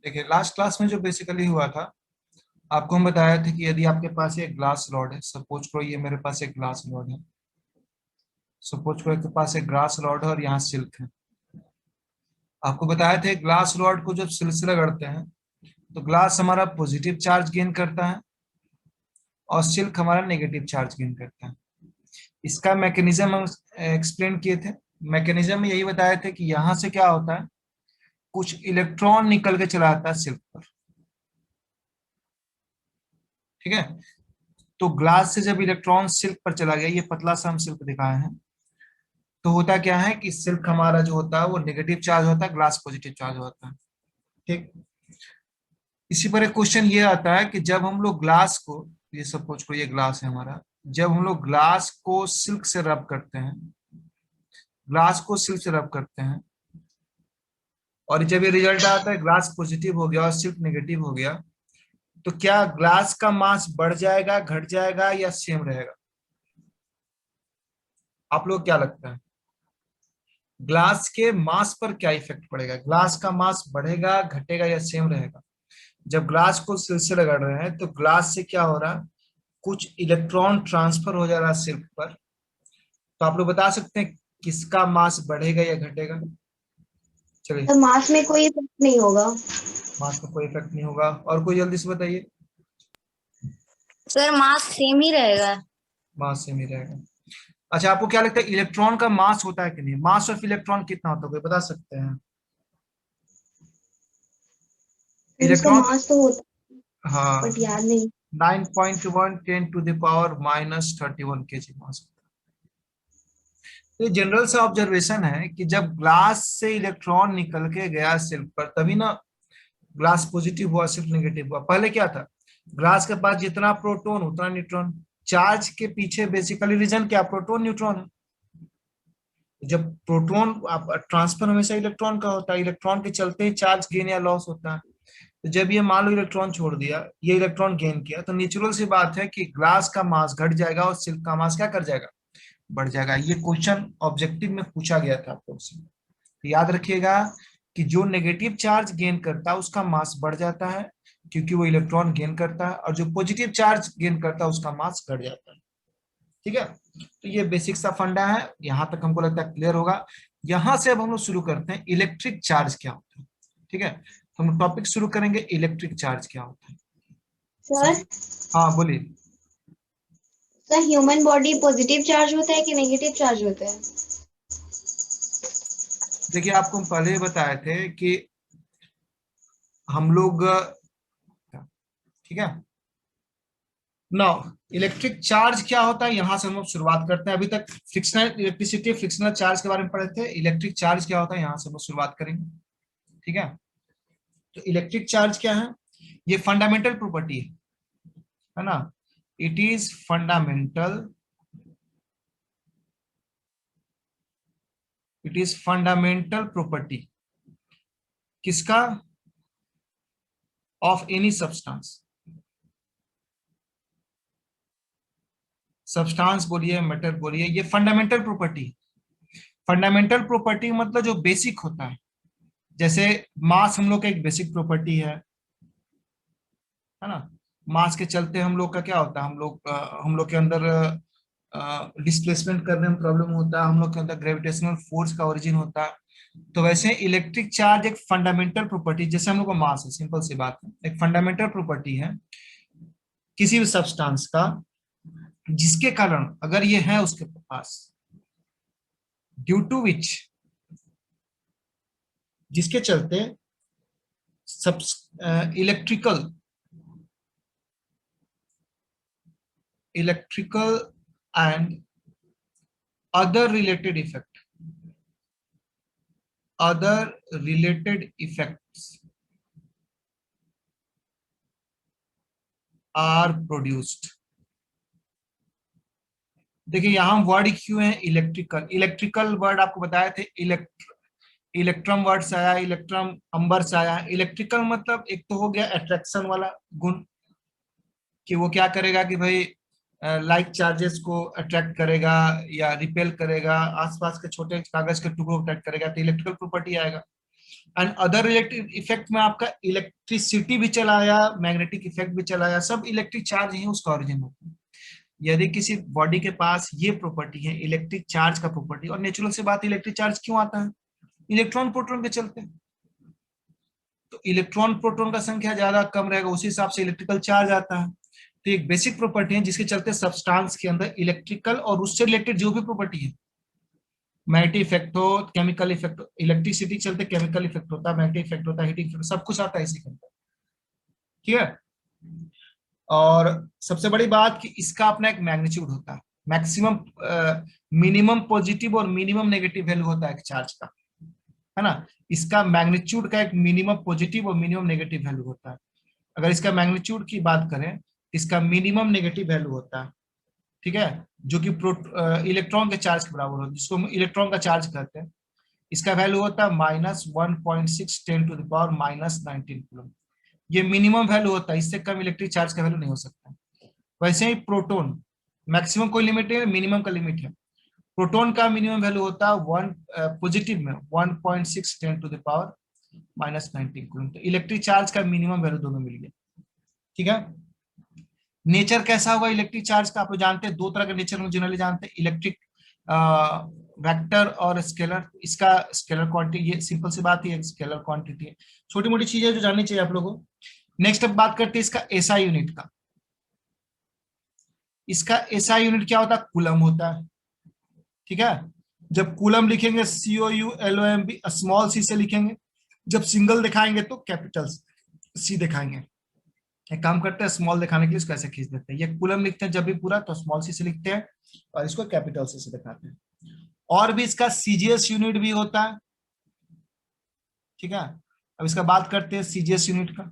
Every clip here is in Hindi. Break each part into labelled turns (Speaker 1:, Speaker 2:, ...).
Speaker 1: देखिए लास्ट क्लास में जो बेसिकली हुआ था, आपको हम बताया था कि यदि आपके पास एक ग्लास रॉड है, सपोज करो ये मेरे पास एक ग्लास रॉड है, सपोज करो के पास एक ग्लास रॉड है और यहाँ सिल्क है। आपको बताया था ग्लास रॉड को जब सिल्क से रगड़ते हैं तो ग्लास हमारा पॉजिटिव चार्ज गेन करता है और सिल्क हमारा नेगेटिव चार्ज गेन करता है। इसका मैकेनिज्म हम एक्सप्लेन किए थे। मैकेनिज्म में यही बताया था कि यहाँ से क्या होता है, कुछ इलेक्ट्रॉन निकल के चला आता है सिल्क पर। ठीक है, तो ग्लास से जब इलेक्ट्रॉन सिल्क पर चला गया, ये पतला सा हम सिल्क दिखाए हैं, तो होता क्या है कि सिल्क हमारा जो होता है वो नेगेटिव चार्ज होता है, ग्लास पॉजिटिव चार्ज होता है। ठीक, इसी पर एक क्वेश्चन ये आता है कि जब हम लोग ग्लास को, ये सपोज को ये ग्लास है हमारा, जब हम लोग ग्लास को सिल्क से रब करते हैं, ग्लास को सिल्क से रब करते हैं, और जब ये रिजल्ट आता है ग्लास पॉजिटिव हो गया और सिल्क नेगेटिव हो गया, तो क्या ग्लास का मास बढ़ जाएगा, घट जाएगा, या सेम रहेगा? आप लोग क्या लगता है ग्लास के मास पर क्या इफेक्ट पड़ेगा? ग्लास का मास बढ़ेगा, घटेगा, या सेम रहेगा? जब ग्लास को सिल्क से रगड़ रहे हैं तो ग्लास से क्या हो रहा है, कुछ इलेक्ट्रॉन ट्रांसफर हो जा रहा है सिल्क पर। तो आप लोग बता सकते हैं किसका मास बढ़ेगा या घटेगा? चलिए,
Speaker 2: तो मास में कोई इफेक्ट नहीं होगा।
Speaker 1: मास में कोई इफेक्ट नहीं होगा। और कोई जल्दी से बताइए।
Speaker 2: सर मास सेम ही रहेगा।
Speaker 1: मास सेम ही रहेगा। अच्छा, आपको क्या लगता है इलेक्ट्रॉन का मास होता है कि नहीं? मास ऑफ इलेक्ट्रॉन कितना होता है, कोई बता सकते हैं?
Speaker 2: फिर उसका
Speaker 1: इलेक्ट्रॉन,
Speaker 2: मास तो होता
Speaker 1: हाँ,
Speaker 2: बट याद नहीं।
Speaker 1: 9.1 10⁻³ मास। तो जनरल सा ऑब्जर्वेशन है कि जब ग्लास से इलेक्ट्रॉन निकल के गया सिल्क पर, तभी ना ग्लास पॉजिटिव हुआ, सिल्क नेगेटिव हुआ। पहले क्या था, ग्लास के पास जितना प्रोटॉन उतना न्यूट्रॉन। चार्ज के पीछे बेसिकली रीजन क्या, प्रोटॉन न्यूट्रॉन है। जब प्रोटॉन आप ट्रांसफर हमेशा इलेक्ट्रॉन का होता है, इलेक्ट्रॉन के चलते ही चार्ज गेन या लॉस होता है। तो जब ये मान लो इलेक्ट्रॉन छोड़ दिया, ये इलेक्ट्रॉन गेन किया, तो नेचुरल सी बात है कि ग्लास का मास घट जाएगा और सिल्क का मास क्या कर जाएगा, बढ़ जाएगा। ये क्वेश्चन ऑब्जेक्टिव में पूछा गया था आप लोग से। तो याद रखिएगा कि जो नेगेटिव चार्ज गेन करता है उसका मास बढ़ जाता है, क्योंकि वो इलेक्ट्रॉन गेन करता है, और जो पॉजिटिव चार्ज गेन करता है उसका मास घट जाता है। ठीक है, तो ये बेसिक सा फंडा है, यहां तक हमको लगता है क्लियर होगा। यहां से अब हम लोग शुरू करते हैं इलेक्ट्रिक चार्ज क्या होता है। ठीक है, तो हम टॉपिक शुरू करेंगे इलेक्ट्रिक चार्ज क्या होता है।
Speaker 2: सर
Speaker 1: सबसे, हाँ बोलिए।
Speaker 2: Sir human body positive charge होता है कि नेगेटिव चार्ज होता है?
Speaker 1: देखिए आपको हम पहले ही बताए थे कि हम लोग, ठीक है, नाउ इलेक्ट्रिक चार्ज क्या होता है, यहां से हम लोग शुरुआत करते हैं। अभी तक फ्रिक्शनल इलेक्ट्रिसिटी, फ्रिक्शनल चार्ज के बारे में पढ़े थे। इलेक्ट्रिक चार्ज क्या होता है, यहां से हम लोग शुरुआत करेंगे। ठीक है, तो इलेक्ट्रिक चार्ज क्या है, ये फंडामेंटल प्रॉपर्टी है ना। It is fundamental, it is fundamental property किसका, ऑफ एनी सब्सटेंस। सब्सटेंस बोलिए, मैटर बोलिए, ये फंडामेंटल प्रॉपर्टी। फंडामेंटल प्रॉपर्टी मतलब जो बेसिक होता है। जैसे मास हम लोग का एक बेसिक प्रॉपर्टी है ना। मास के चलते हम लोग का क्या होता है, हम लोग के अंदर डिस्प्लेसमेंट करने में प्रॉब्लम होता है, हम लोग के अंदर ग्रेविटेशनल फोर्स का ओरिजिन होता है। तो वैसे इलेक्ट्रिक चार्ज एक फंडामेंटल प्रॉपर्टी, जैसे हम लोग का मास है, सिंपल सी बात है, एक फंडामेंटल प्रॉपर्टी है किसी भी सब्सटेंस का, जिसके कारण अगर ये है उसके पास, ड्यू टू विच, जिसके चलते सब electrical, electrical and other related effect, other related effects are produced। देखिए यहां वर्ड क्यों है इलेक्ट्रिकल, इलेक्ट्रिकल वर्ड आपको बताए थे, इलेक्ट्रम वर्ड से आया, इलेक्ट्रम अंबर से आया। इलेक्ट्रिकल मतलब एक तो हो गया अट्रैक्शन वाला गुण, कि वो क्या करेगा कि भाई लाइक चार्जेस को अट्रैक्ट करेगा या रिपेल करेगा, आसपास के छोटे कागज के टुकड़ों को अट्रैक्ट करेगा, तो इलेक्ट्रिकल प्रॉपर्टी आएगा। एंड अदर इलेक्ट्रिक इफेक्ट में आपका इलेक्ट्रिसिटी भी चला आया, मैग्नेटिक इफेक्ट भी चला आया, सब इलेक्ट्रिक चार्ज ही उसका ओरिजिन होता है। यदि किसी बॉडी के पास ये प्रॉपर्टी है, इलेक्ट्रिक चार्ज का प्रॉपर्टी, और नेचुरल से बात, इलेक्ट्रिक चार्ज क्यों आता है? इलेक्ट्रॉन प्रोटॉन के चलते। तो इलेक्ट्रॉन प्रोटॉन का संख्या ज्यादा कम रहेगा, उसी हिसाब से इलेक्ट्रिकल चार्ज आता है। तो एक बेसिक प्रॉपर्टी है जिसके चलते सब्सटेंस के अंदर इलेक्ट्रिकल और उससे रिलेटेड जो भी प्रॉपर्टी है, मैग्नेटिक इफेक्ट हो, केमिकल इफेक्ट हो, इलेक्ट्रिसिटी के चलते केमिकल इफेक्ट होता है, मैग्नेटिक इफेक्ट होता है, हीटिंग इफेक्ट, सब कुछ आता है इसी के अंदर। ठीक है। और सबसे बड़ी बात कि इसका अपना एक मैग्नीट्यूड होता है, मैक्सिमम मिनिमम पॉजिटिव और मिनिमम नेगेटिव वैल्यू होता है एक चार्ज का, है ना। इसका मैग्नीट्यूड का एक मिनिमम पॉजिटिव और मिनिमम नेगेटिव वैल्यू होता है। अगर इसका मैग्नीट्यूड की बात करें, इसका मिनिमम नेगेटिव वैल्यू होता है, ठीक है, जो कि इलेक्ट्रॉन के चार्ज के बराबर होता है, जिसको हम इलेक्ट्रॉन का चार्ज कहते हैं। इसका वैल्यू होता है -1.6 × 10⁻⁻19 कूलम। ये मिनिमम वैल्यू होता है, इससे कम इलेक्ट्रिक चार्ज का वैल्यू नहीं हो सकता। वैसे ही प्रोटॉन, मैक्सिमम कोई लिमिट है, मिनिमम का लिमिट है। प्रोटॉन का मिनिमम वैल्यू होता है वन पॉजिटिव में 1.6 × 10⁻⁻19 कूलम। तो इलेक्ट्रिक चार्ज का मिनिमम वैल्यू दोनों मिल गया। ठीक है। नेचर कैसा होगा इलेक्ट्रिक चार्ज का, आप लोग जानते हैं, दो तरह का नेचर हम जनरली जानते हैं, इलेक्ट्रिक वेक्टर और स्केलर। इसका स्केलर क्वांटिटी, ये सिंपल सी बात है, स्केलर क्वांटिटी है। छोटी मोटी चीजें जो जाननी चाहिए आप लोगों को। नेक्स्ट अब बात करते हैं इसका एसआई यूनिट का। इसका एसआई यूनिट क्या होता है? कूलम होता है। ठीक है। जब कूलम लिखेंगे COULOMB स्मॉल सी से लिखेंगे, जब सिंगल दिखाएंगे तो कैपिटल सी दिखाएंगे। एक काम करते हैं, स्मॉल दिखाने के लिए इसको ऐसे खींच देते हैं, ये कूलम लिखते हैं जब भी पूरा तो स्मॉल सी से लिखते हैं और इसको कैपिटल सी से दिखाते हैं। और भी इसका सीजीएस यूनिट भी होता है। ठीक है। अब इसका बात करते हैं सीजीएस यूनिट का।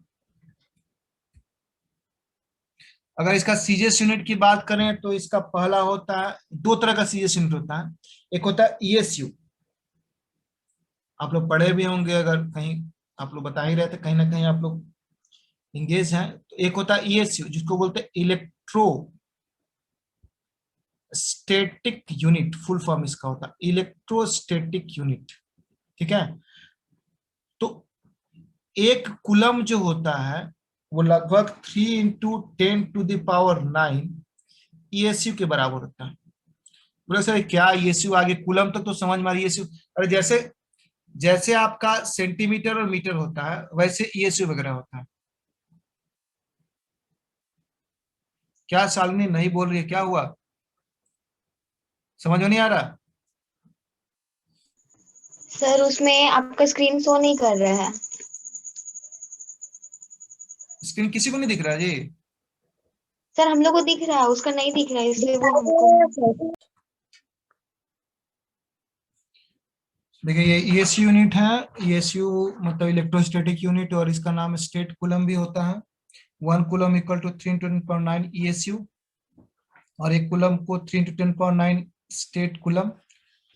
Speaker 1: अगर इसका सीजीएस यूनिट की बात करें तो इसका पहला होता है, दो तरह का सीजीएस यूनिट होता है। एक होता है ईएसयू, आप लोग पढ़े भी होंगे, अगर कहीं आप लोग बता ही रहे थे, कहीं ना कहीं आप लोग इंगेज हैं। तो एक होता है ईएसयू जिसको बोलते हैं electro static unit, full form इसका होता है इलेक्ट्रोस्टेटिक यूनिट। ठीक है। तो एक कूलम जो होता है वो लगभग 3 × 10⁻⁹ ईएसयू के बराबर होता है। बोले सर क्या ईएसयू आगे कूलम तक तो समझ में आ रही है ईएसयू, अरे जैसे जैसे आपका सेंटीमीटर और मीटर होता है वैसे ईएसयू वगैरह होता है। क्या शालिनी नहीं बोल रही है, क्या हुआ? समझ में नहीं आ रहा?
Speaker 2: सर उसमें आपका स्क्रीन शो नहीं कर रहा है।
Speaker 1: स्क्रीन किसी को नहीं दिख रहा है जी?
Speaker 2: सर हम लोग को दिख रहा है, उसका नहीं दिख रहा है, इसलिए वो हमको।
Speaker 1: देखिए ये ईएसयू यूनिट है। ईएसयू मतलब इलेक्ट्रोस्टैटिक यूनिट, और इसका नाम स्टेट कूलम भी होता है। 1 कूलम इक्वल टू 3 × 10⁻⁹ ईएसयू, और एक कूलम को 3 × 10⁻⁹ स्टेट कूलम।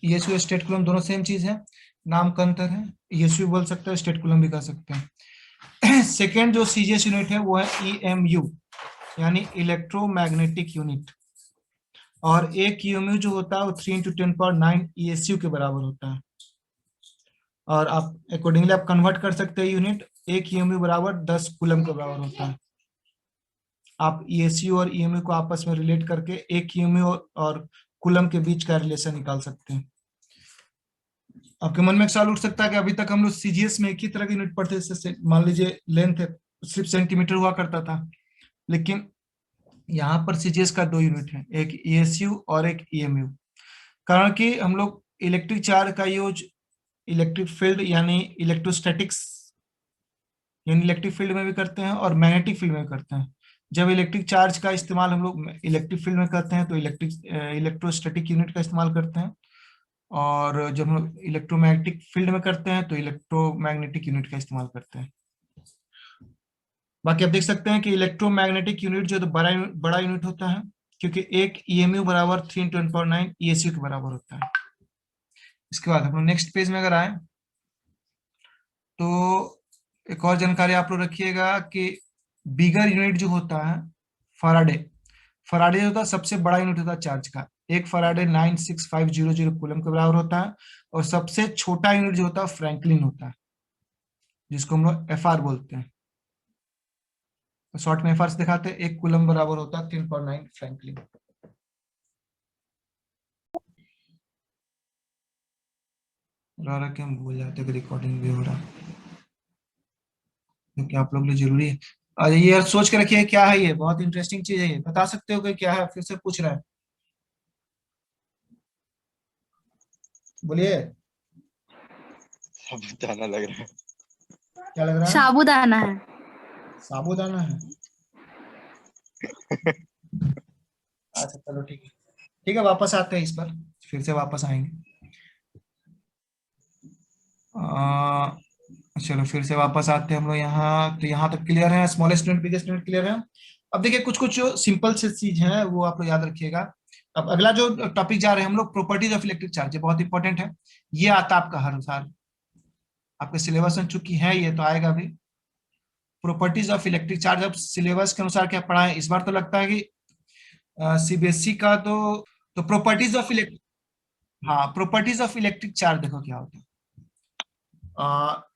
Speaker 1: ईएसयू स्टेट कूलम दोनों सेम चीज है, नाम का अंतर है। ईएसयू बोल सकते हैं, स्टेट कूलम भी कह सकते हैं। सेकेंड जो सीजीएस यूनिट है वो है ईएमयू, यानी इलेक्ट्रोमैग्नेटिक यूनिट। और एक ईएमयू जो होता है वो 3 × 10⁻⁹ ईएसयू के बराबर होता है। और आप अकॉर्डिंगली आप कन्वर्ट कर सकते हैं यूनिट, एक ईएमयू बराबर 10 कूलम के बराबर होता है। आप ईएसयू और ईएमयू को आपस में रिलेट करके एक ईएमयू और कूलम के बीच का रिलेशन निकाल सकते हैं। आपके मन में एक सवाल उठ सकता है कि अभी तक हम लोग सीजीएस में एक ही तरह की यूनिट पढ़ते थे, जैसे मान लीजिए लेंथ सिर्फ सेंटीमीटर हुआ करता था, लेकिन यहाँ पर सीजीएस का दो यूनिट है, एक ईएसयू और एक ईएमयू। कारण कि हम लोग इलेक्ट्रिक चार्ज का यूज इलेक्ट्रिक फील्ड यानी इलेक्ट्रोस्टैटिक्स यानी इलेक्ट्रिक फील्ड में भी करते हैं और मैग्नेटिक फील्ड में भी करते हैं। जब इलेक्ट्रिक चार्ज का इस्तेमाल हम लोग इलेक्ट्रिक फील्ड में करते हैं तो इलेक्ट्रोस्टैटिक यूनिट का इस्तेमाल करते हैं, और जब हम इलेक्ट्रोमैग्नेटिक फील्ड में करते हैं तो इलेक्ट्रोमैग्नेटिक यूनिट का इस्तेमाल करते हैं। बाकी आप देख सकते हैं कि इलेक्ट्रोमैग्नेटिक यूनिट जो तो बड़ा यूनिट होता है, क्योंकि एक ईएमयू बराबर 3 × 10⁻⁹ ईएसयू के बराबर होता है। इसके बाद हम नेक्स्ट पेज में अगर आए तो एक और जानकारी आप लोग रखिएगा कि बिगर यूनिट जो होता है फराडे, फराडे होता है सबसे बड़ा यूनिट होता है चार्ज का। एक फराडे 96500 कूलम के बराबर होता है, और सबसे छोटा यूनिट जो होता है फ्रैंकलिन होता है। जिसको हम लोग FR बोलते हैं। तो शॉर्ट में FR से दिखाते हैं, 1 कूलम बराबर होता है 3.9 फ्रैंकलिन। रहा कि हम भूल जाते कि रिकॉर्डिंग भी हो रहा है, क्योंकि आप लोग लिए जरूरी है। और ये सोच के रखिए क्या है, ये बहुत इंटरेस्टिंग चीज है, ये बता सकते हो कि क्या है, फिर से पूछ रहा है, बोलिए।
Speaker 3: सब बताना लग रहा है।
Speaker 1: क्या लग रहा है?
Speaker 4: साबूदाना है।
Speaker 1: साबूदाना है? अच्छा चलो ठीक है, ठीक है, वापस आते हैं इस पर, फिर से वापस आएंगे। चलो फिर से वापस आते हैं हम लोग यहाँ, तो यहाँ तक क्लियर है, smallest unit biggest unit clear है। अब देखिए कुछ कुछ जो सिंपल से चीज है वो आप लोग याद रखिएगा। अब अगला जो टॉपिक जा रहे हैं हम लोग, प्रॉपर्टीज ऑफ इलेक्ट्रिक चार्ज, ये बहुत इंपॉर्टेंट है। ये आता आपका हर साल आपके सिलेबस में, चूंकि है ये तो आएगा भी। प्रॉपर्टीज ऑफ इलेक्ट्रिक चार्ज, अब सिलेबस के अनुसार क्या पढ़ा है इस बार, तो लगता है कि CBSE का तो प्रॉपर्टीज ऑफ इलेक्ट्रिक, हाँ प्रॉपर्टीज ऑफ इलेक्ट्रिक चार्ज देखो क्या होता है।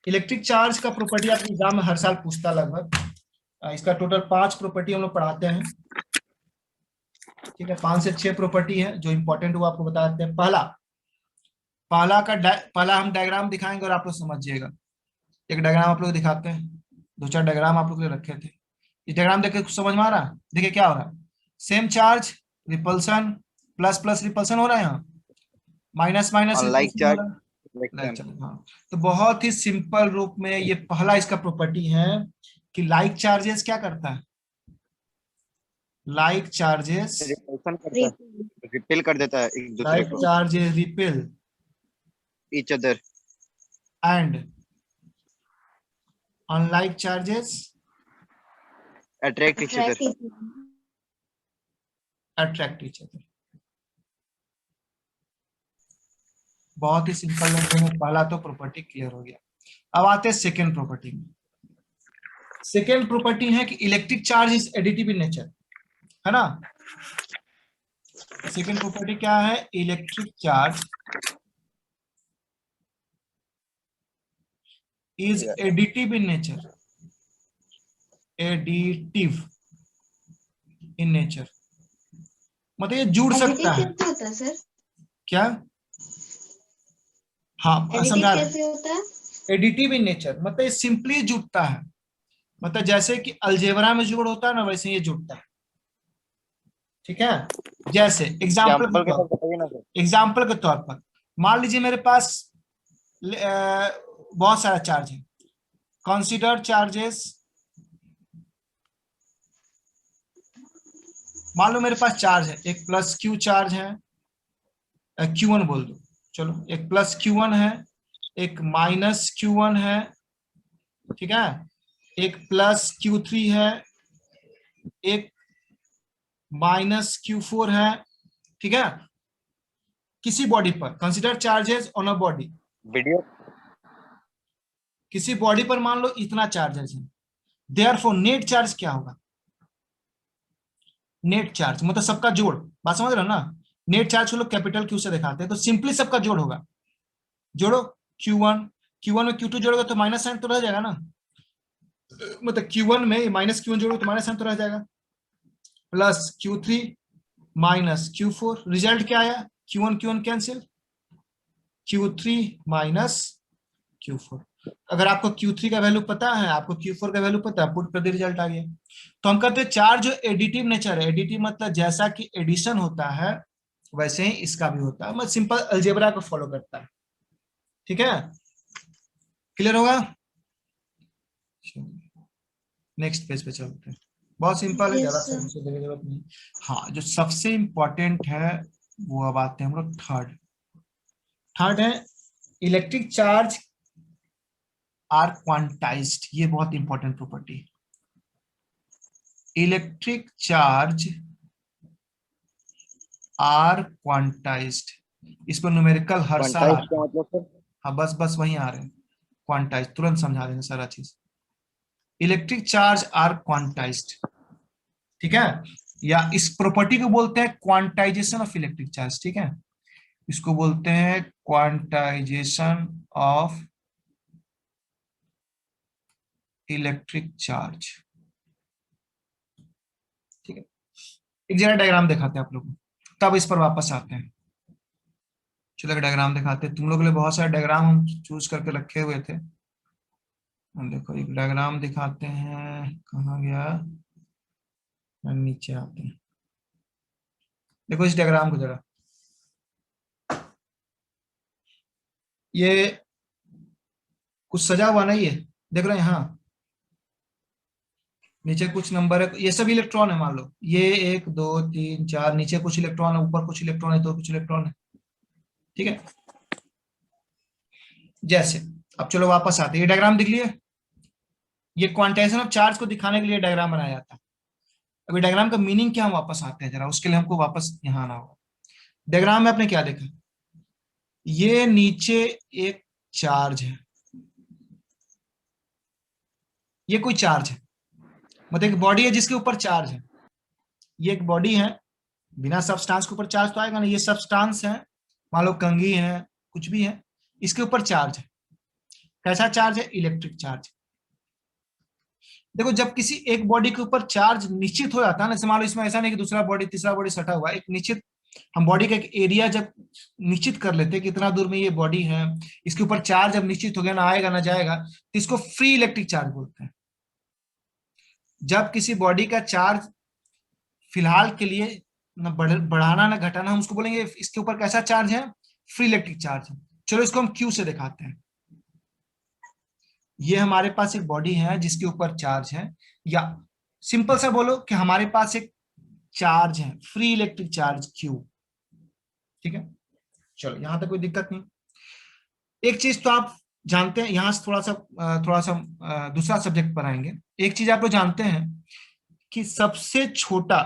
Speaker 1: इलेक्ट्रिक चार्ज का प्रॉपर्टी आपके एग्जाम में हर साल पूछता लगभग। इसका टोटल 5 प्रॉपर्टी हम लोग पढ़ाते हैं, ठीक है, 5 से 6 प्रॉपर्टी है जो इंपॉर्टेंट वो आपको बताते हैं। पहला हम डायग्राम दिखाएंगे और आप लोग समझिएगा। एक डायग्राम आप लोग दिखाते हैं, 2-4 डायग्राम आप लोग ने रखे थे, ये डायग्राम देख के कुछ समझ में आ रहा है? देखिए क्या हो रहा है, same charge repulsion, plus plus repulsion हो रहा है, यहाँ माइनस माइनस
Speaker 3: अनलाइक
Speaker 1: रिपल्सन हो
Speaker 3: चार्ज
Speaker 1: रहा है।
Speaker 3: इलेक्ट्रॉन।
Speaker 1: हाँ, तो बहुत ही सिंपल रूप में ये पहला इसका प्रॉपर्टी है कि लाइक चार्जेस क्या करता है, लाइक चार्जेस,
Speaker 3: रिपल्सन करता है, रिपेल कर देता है एक दूसरे
Speaker 1: लाइक
Speaker 3: को,
Speaker 1: charges repel
Speaker 3: each other,
Speaker 1: and unlike charges
Speaker 3: attract each other.
Speaker 1: Attract each other. बहुत ही सिंपल लैंग्वेज में पहला तो प्रॉपर्टी क्लियर हो गया। अब आते हैं सेकेंड प्रॉपर्टी में। सेकेंड प्रॉपर्टी है कि electric charge is additive in nature, है ना। सेकेंड प्रॉपर्टी क्या है, electric charge is additive in nature, additive in nature, मतलब ये जुड़ सकता है।
Speaker 2: कैसे होता है सर?
Speaker 1: क्या? हाँ
Speaker 2: एडिटिव
Speaker 1: समझा
Speaker 2: कैसे
Speaker 1: रहे,
Speaker 2: होता है?
Speaker 1: एडिटिव इन नेचर मतलब ये सिंपली जुड़ता है, मतलब जैसे कि अलजेब्रा में जोड़ होता है ना, वैसे ये जुड़ता है, ठीक है। जैसे
Speaker 3: एग्जाम्पल के साथ बताइए ना सर।
Speaker 1: एग्जाम्पल के तौर पर मान लीजिए मेरे पास बहुत सारा चार्ज है, कंसीडर चार्जेस, मान लो मेरे पास चार्ज है, एक प्लस क्यू चार्ज है, Q1 बोल दो, चलो एक प्लस Q1 है, एक माइनस Q1 है, ठीक है, एक प्लस Q3 है, एक माइनस Q4 है, ठीक है। किसी बॉडी पर consider charges on a body,
Speaker 3: video
Speaker 1: किसी बॉडी पर मान लो इतना चार्जेस है, देयरफॉर नेट चार्ज क्या होगा, नेट चार्ज मतलब सबका जोड़, बात समझ रहे हो ना। नेट चार्ज को लोग कैपिटल Q से दिखाते हैं, तो सिंपली सबका जोड़ होगा, जोड़ो Q1, Q1 में Q2 जोड़ोगे तो माइनस साइन तो रह जाएगा ना, मतलब Q1 में माइनस Q1 जोड़ोगे तो माइनस साइन तो रह जाएगा, plus Q3 minus Q4, result क्या आया, Q1 Q1 cancel, Q3 minus Q4। अगर आपको Q3 का वैल्यू पता है, आपको Q4 का वैल्यू पता है, पुट कर दे, रिजल्ट आ गया। तो हम कहते हैं चार्ज जो एडिटिव नेचर है, एडिटिव मतलब जैसा कि एडिशन होता है वैसे ही इसका भी होता है, मतलब सिंपल अलजेब्रा को फॉलो करता है, ठीक है, क्लियर होगा। नेक्स्ट पेज पे चलते हैं, बहुत सिंपल है,
Speaker 2: Yes,
Speaker 1: ज्यादा
Speaker 2: sir.
Speaker 1: देने की जरूरत नहीं। हाँ, जो सबसे इंपॉर्टेंट है वो अब आते हैं हम लोग थर्ड, थर्ड है इलेक्ट्रिक चार्ज आर क्वांटाइज्ड, ये बहुत इंपॉर्टेंट प्रॉपर्टी है। इलेक्ट्रिक चार्ज आर क्वांटाइज्ड, इस पर न्यूमेरिकल हर साल
Speaker 3: क्वांटाइज
Speaker 1: आता
Speaker 3: का
Speaker 1: है।
Speaker 3: मतलब सर?
Speaker 1: हाँ बस बस वहीं आ रहे हैं, क्वांटाइज तुरंत समझा देंगे सारा चीज। इलेक्ट्रिक चार्ज आर क्वांटाइज्ड, ठीक है, या इस प्रॉपर्टी को बोलते हैं क्वांटाइजेशन ऑफ इलेक्ट्रिक चार्ज, ठीक है, इसको बोलते हैं क्वांटाइजेशन ऑफ इलेक्ट्रिक चार्ज। ठीक है, एक जरा डायग्राम दिखाते हैं आप लोगों को, तब इस पर वापस आते हैं। चलो डायग्राम दिखाते हैं, तुम लोग के लिए बहुत सारे डायग्राम हम चूज करके रखे हुए थे। हम देखो एक डायग्राम दिखाते हैं, कहाँ गया, नीचे आते हैं। देखो इस डायग्राम को जरा, ये कुछ सजा हुआ नहीं है, देख रहे हैं? हाँ, नीचे कुछ नंबर है, ये सब इलेक्ट्रॉन है। मान लो ये 1 2 3 4, नीचे कुछ इलेक्ट्रॉन है, ऊपर कुछ इलेक्ट्रॉन है, तो कुछ इलेक्ट्रॉन है। ठीक है, जैसे अब चलो वापस आते हैं, ये डायग्राम दिख लिया। ये क्वांटाइजेशन ऑफ चार्ज को दिखाने के लिए डायग्राम बनाया जाता है। अभी डायग्राम का मीनिंग क्या, हम वापस आते हैं जरा, उसके लिए हमको वापस यहाँ आना होगा। डायग्राम में आपने क्या देखा, ये नीचे एक चार्ज है, ये कोई चार्ज है, मतलब एक बॉडी है जिसके ऊपर चार्ज है। ये एक बॉडी है, बिना सब्सटेंस के ऊपर चार्ज तो आएगा ना, ये सब्सटेंस है, मान लो कंघी है, कुछ भी है, इसके ऊपर चार्ज है। कैसा चार्ज है? Electric charge. देखो जब किसी एक बॉडी के ऊपर चार्ज निश्चित हो जाता है ना, जैसे मान लो इसमें ऐसा नहीं कि दूसरा बॉडी तीसरा बॉडी सटा हुआ है, एक निश्चित, हम बॉडी का एक एरिया जब निश्चित कर लेते हैं कि इतना दूर में ये बॉडी है, इसके ऊपर चार्ज जब निश्चित हो गया, ना आएगा ना जाएगा, तो इसको फ्री इलेक्ट्रिक चार्ज बोलते हैं। जब किसी बॉडी का चार्ज फिलहाल के लिए न बढ़ाना ना घटाना, हम उसको बोलेंगे इसके ऊपर कैसा चार्ज है? फ्री इलेक्ट्रिक चार्ज है। चलो इसको हम क्यू से दिखाते हैं। ये हमारे पास एक बॉडी है जिसके ऊपर चार्ज है, या सिंपल सा बोलो कि हमारे पास एक चार्ज है, फ्री इलेक्ट्रिक चार्ज क्यू। ठीक है, चलो यहां तक कोई दिक्कत नहीं। एक चीज तो आप जानते हैं, यहां से थोड़ा सा दूसरा सब्जेक्ट पर आएंगे। एक चीज आप लोग जानते हैं कि सबसे छोटा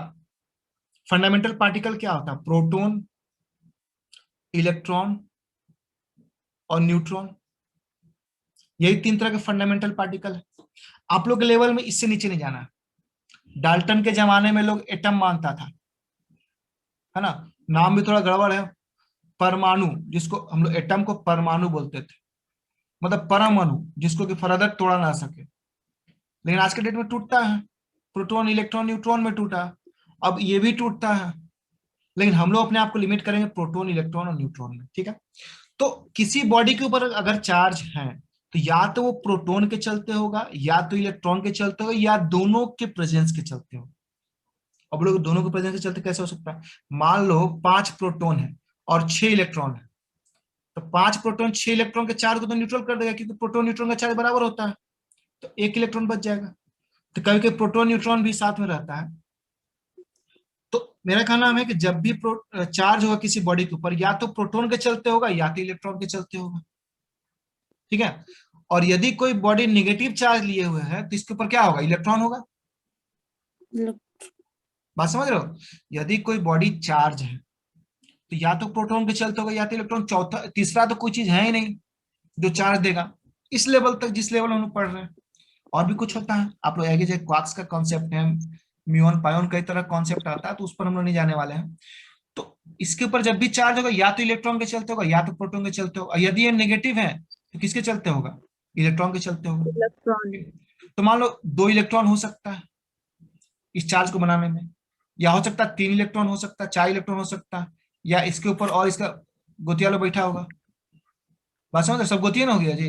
Speaker 1: फंडामेंटल पार्टिकल क्या होता है? प्रोटॉन, इलेक्ट्रॉन और न्यूट्रॉन, यही 3 तरह के फंडामेंटल पार्टिकल है। आप लोग के लेवल में इससे नीचे नहीं जाना है। डाल्टन के जमाने में लोग एटम मानता था, है ना, नाम भी थोड़ा गड़बड़ है। परमाणु, जिसको हम लोग एटम को परमाणु बोलते थे, मतलब परमाणु जिसको कि फर्दर तोड़ा ना सके, लेकिन आज के डेट में टूटता है। प्रोटॉन, इलेक्ट्रॉन, न्यूट्रॉन में टूटा, अब ये भी टूटता है, लेकिन हम लोग अपने आप को लिमिट करेंगे प्रोटॉन, इलेक्ट्रॉन और न्यूट्रॉन में। ठीक है, तो किसी बॉडी के ऊपर अगर चार्ज है, तो या तो वो प्रोटॉन के चलते होगा, या तो इलेक्ट्रॉन के चलते होगा, या दोनों के प्रेजेंस के चलते होगा। अब लोग दोनों के प्रेजेंस के चलते कैसे हो सकता है? मान लो 5 प्रोटॉन है और 6 इलेक्ट्रॉन है, तो 5 प्रोटॉन 6 इलेक्ट्रॉन के चार्ज को तो न्यूट्रल कर देगा, क्योंकि प्रोटॉन न्यूट्रॉन का चार्ज बराबर होता है, तो 1 इलेक्ट्रॉन बच जाएगा। तो कभी कभी प्रोटॉन न्यूट्रॉन भी साथ में रहता है। तो मेरा कहना है कि जब भी चार्ज होगा किसी बॉडी के ऊपर, या तो प्रोटॉन के चलते होगा या तो इलेक्ट्रॉन के चलते होगा। ठीक है, और यदि कोई बॉडी निगेटिव चार्ज लिए हुए है, तो इसके ऊपर क्या होगा? इलेक्ट्रॉन होगा। बात समझ रहे हो? यदि कोई बॉडी चार्ज है, तो या तो प्रोटॉन के चलते होगा या तो इलेक्ट्रॉन, चौथा तीसरा तो कोई चीज है ही नहीं जो चार्ज देगा। इस लेवल तक जिस लेवल हम लोग पढ़ रहे हैं, और भी कुछ होता है। आप लोग आगे जो क्वार्क्स का कॉन्सेप्ट है, म्यून पायोन, कई तरह कॉन्सेप्ट आता है, तो उस पर हम लोग नहीं जाने वाले हैं। तो इसके ऊपर जब भी चार्ज होगा, या तो इलेक्ट्रॉन के चलते होगा या तो प्रोटॉन के चलते होगा। यदि ये नेगेटिव है तो किसके चलते होगा? इलेक्ट्रॉन के चलते होगा।
Speaker 4: इलेक्ट्रॉन।
Speaker 1: तो मान लो 2 इलेक्ट्रॉन हो सकता है इस चार्ज को बनाने में, या हो सकता है 3 इलेक्ट्रॉन हो सकता है, 4 इलेक्ट्रॉन हो सकता है, या इसके ऊपर और इसका गोतिया लो बैठा होगा। बात समझ, सब गोतिया ना हो गया जी,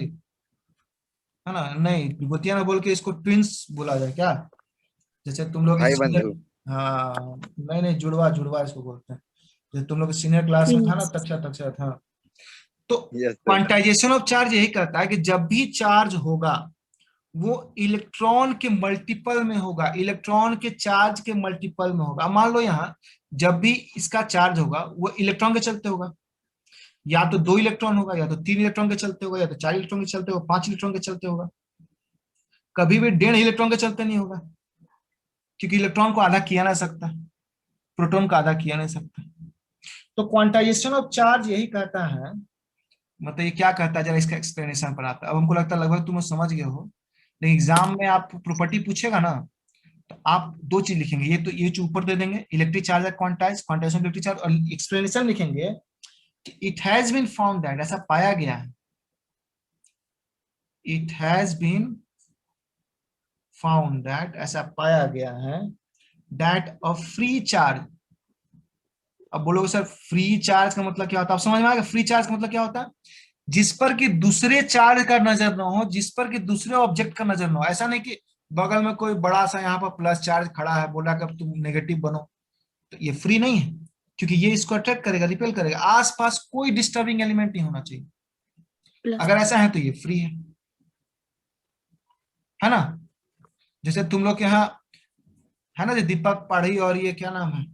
Speaker 1: है ना? नहीं, गोतिया ना बोल के इसको ट्विंस बोला जाए क्या? जैसे तुम लोग
Speaker 3: भाई
Speaker 1: सीनियर,
Speaker 3: बंधु।
Speaker 1: हाँ नहीं नहीं, जुड़वा जुड़वा इसको बोलते हैं। जैसे तुम लोग सीनियर क्लास में था ना, तक्षा तक्षा था। तो
Speaker 3: yes sir.
Speaker 1: Quantization of charge यही कहता है कि जब भी चार्ज होगा, वो इलेक्ट्रॉन के मल्टीपल में होगा, इलेक्ट्रॉन के चार्ज के मल्टीपल में होगा। मान लो यहाँ जब भी इसका चार्ज होगा, वो इलेक्ट्रॉन के चलते होगा, या तो 2 इलेक्ट्रॉन होगा, या तो 3 इलेक्ट्रॉन के चलते होगा, या तो 4 इलेक्ट्रॉन के चलते होगा, 5 इलेक्ट्रॉन के चलते होगा। कभी भी 1.5 इलेक्ट्रॉन के चलते नहीं होगा, क्योंकि इलेक्ट्रॉन को आधा किया ना सकता, प्रोटॉन को आधा किया नहीं सकता। तो क्वांटाइजेशन ऑफ चार्ज यही कहता है, मतलब ये क्या कहता है, जरा इसका एक्सप्लेनेशन पर आता है। अब हमको लगता है लगभग तुम समझ गए हो, लेकिन एग्जाम में आप प्रॉपर्टी पूछेगा ना, तो आप 2 चीज लिखेंगे, ये तो ये जो ऊपर दे देंगे, इलेक्ट्रिक चार्ज है क्वांटाइज, क्वांटाइजेशन इलेक्ट्रिक चार्ज, और एक्सप्लेनेशन लिखेंगे कि it has been found that, ऐसा पाया गया है, it has been found that, ऐसा पाया गया है, दैट अ फ्री चार्ज। अब बोलोगे सर फ्री चार्ज का मतलब क्या होता है? अब समझ में आएगा फ्री चार्ज का मतलब क्या होता है? जिस पर कि दूसरे चार्ज का नजर ना हो, जिस पर कि दूसरे ऑब्जेक्ट का नजर ना हो। ऐसा नहीं कि बगल में कोई बड़ा सा यहाँ पर प्लस चार्ज खड़ा है, बोला कि अब तुम नेगेटिव बनो, तो ये फ्री नहीं है, क्योंकि ये इसको अट्रैक्ट करेगा, रिपेल करेगा। आसपास कोई डिस्टर्बिंग एलिमेंट नहीं होना चाहिए।
Speaker 2: प्लस।
Speaker 1: अगर ऐसा है तो ये फ्री है ना? जैसे तुम लोग के यहाँ है ना, जो दीपक पाढ़ी और ये क्या नाम है,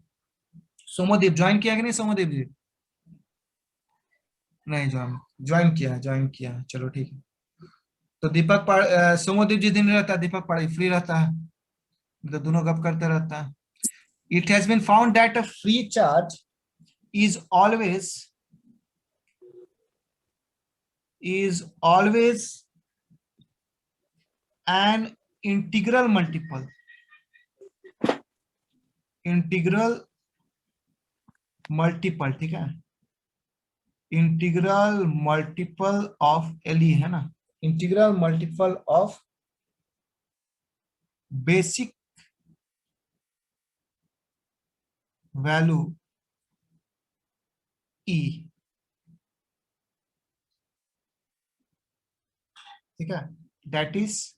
Speaker 1: सोमोदीप, ज्वाइन किया कि नहीं सोमोदीप जी? नहीं ज्वाइन, ज्वाइन किया है, चलो ठीक है। तो सोमोदीप जी दिन रहता है, दीपक पाढ़ी फ्री रहता है, तो दोनों गप करते रहता है। It has been found that a free charge is always is always an integral multiple, ठीक है, इंटीग्रल मल्टीपल ऑफ एल है ना, integral multiple of basic value E, ठीक है, दैट इज,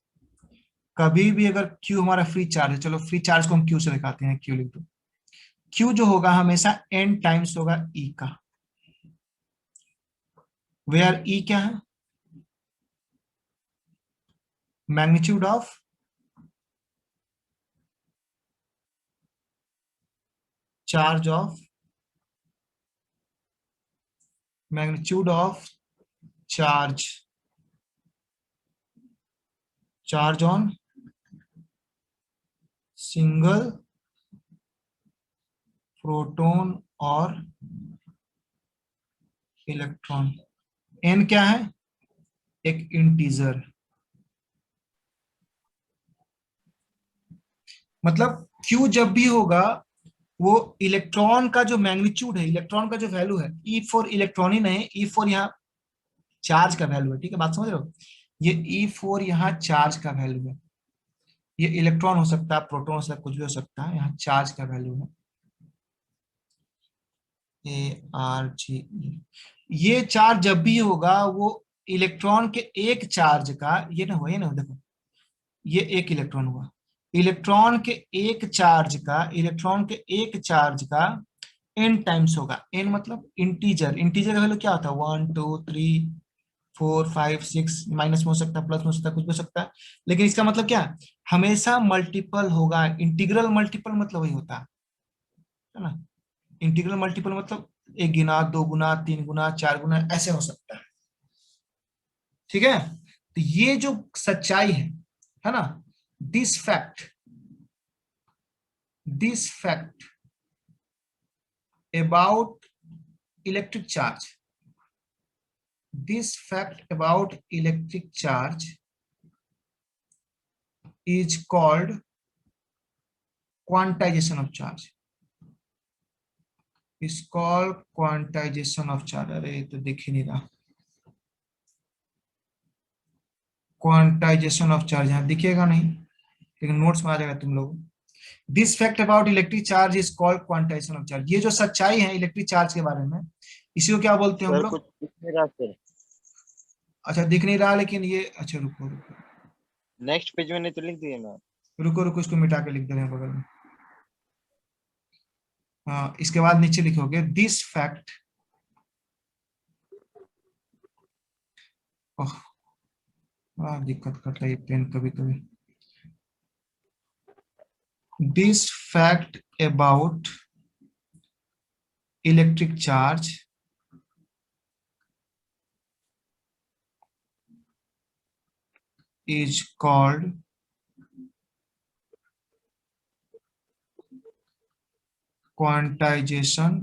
Speaker 1: कभी भी अगर Q हमारा फ्री चार्ज है, चलो फ्री चार्ज को हम Q से दिखाते हैं, Q लिख दो। Q जो होगा हमेशा n टाइम्स होगा E का, वेयर E क्या है? Magnitude of charge of magnitude of charge charge on single proton और इलेक्ट्रॉन। n क्या है? एक इंटीजर, मतलब Q जब भी होगा वो इलेक्ट्रॉन का जो मैग्नीट्यूड है, इलेक्ट्रॉन का जो वैल्यू है, E फॉर इलेक्ट्रॉन ही नहीं, E फॉर यहाँ चार्ज का वैल्यू है, ठीक है, बात समझ रहे हो? ये E फॉर यहाँ चार्ज का वैल्यू है, ये इलेक्ट्रॉन हो सकता है, प्रोटॉन हो सकता है, कुछ भी हो सकता है, यहाँ चार्ज का वैल्यू है ARGE। ये चार्ज जब भी होगा वो इलेक्ट्रॉन के एक चार्ज का, ये ना हो देखो, ये एक इलेक्ट्रॉन हुआ, इलेक्ट्रॉन के एक चार्ज का n टाइम्स होगा। n मतलब इंटीजर, इंटीजर का वैल्यू क्या होता है? 1 2 3 4 5 6, माइनस में हो सकता है, प्लस में हो सकता है, कुछ भी हो सकता है, लेकिन इसका मतलब क्या है? हमेशा मल्टीपल होगा। इंटीग्रल मल्टीपल मतलब वही होता है ना, इंटीग्रल मल्टीपल मतलब एक गुना, दो गुना, तीन गुना, चार गुना, ऐसे हो सकता है, ठीक है। तो ये जो सच्चाई है ना, this fact about electric charge, this fact about electric charge is called quantization of charge, अरे तो दिख ही नहीं रहा, क्वांटाइजेशन ऑफ चार्ज यहाँ दिखेगा नहीं, लेकिन नोट्स में आ जाएगा तुम लोग। This fact about electric charge is called quantization of charge. ये जो सच्चाई है इलेक्ट्रिक चार्ज के बारे में, इसी को क्या बोलते हैं हम
Speaker 3: सर
Speaker 1: लोग?
Speaker 3: कुछ दिख नहीं रहा सर।
Speaker 1: अच्छा दिख नहीं रहा, लेकिन ये, अच्छा रुको रुको
Speaker 3: नेक्स्ट पेज में नहीं तो लिख दिए ना।
Speaker 1: रुको रुको, इसको मिटा के लिख दे रहे हैं बगल में। हाँ, इसके बाद नीचे लिखोगे दिस फैक्ट, दिक्कत करता है ये पेन कभी कभी। This fact about electric charge is called quantization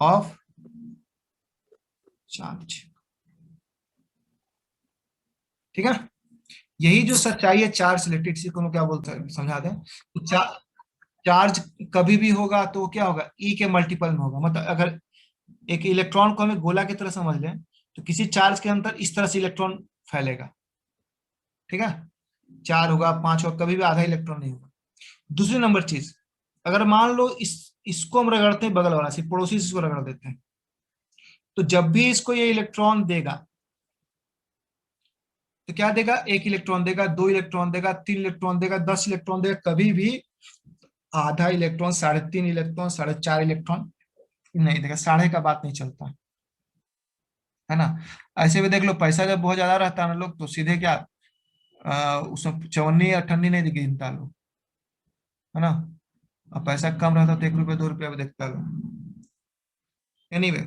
Speaker 1: of charge, ठीक है। यही जो सच्चाई है चार्ज रिलेटेड, इसी को हम क्या बोलते हैं समझा दें, तो चार्ज कभी भी होगा तो क्या होगा? ई के मल्टीपल में होगा। मतलब अगर एक इलेक्ट्रॉन को हमें गोला की तरह समझ लें, तो किसी चार्ज के अंदर इस तरह से इलेक्ट्रॉन फैलेगा, ठीक है। 4 होगा, 5 होगा, कभी भी आधा इलेक्ट्रॉन नहीं होगा। दूसरी नंबर चीज, अगर मान लो इसको हम रगड़ते हैं, बगल वाला सिर्फ पड़ोसी से इसको रगड़ देते हैं, तो जब भी इसको ये इलेक्ट्रॉन देगा तो क्या देगा? 1 इलेक्ट्रॉन देगा, 2 इलेक्ट्रॉन देगा, 3 इलेक्ट्रॉन देगा, 10 इलेक्ट्रॉन देगा, कभी भी आधा इलेक्ट्रॉन, 3.5 इलेक्ट्रॉन, 4.5 इलेक्ट्रॉन नहीं देगा। साढ़े का बात नहीं चलता है ना। ऐसे भी देख लो, पैसा जब बहुत ज्यादा रहता है ना लोग, तो सीधे क्या उसमें चवन्नी अठन्नी नहीं गिनता लोग, है ना। और पैसा कम रहता तो 1 रुपये 2 रुपया भी देखता लोग। एनीवे,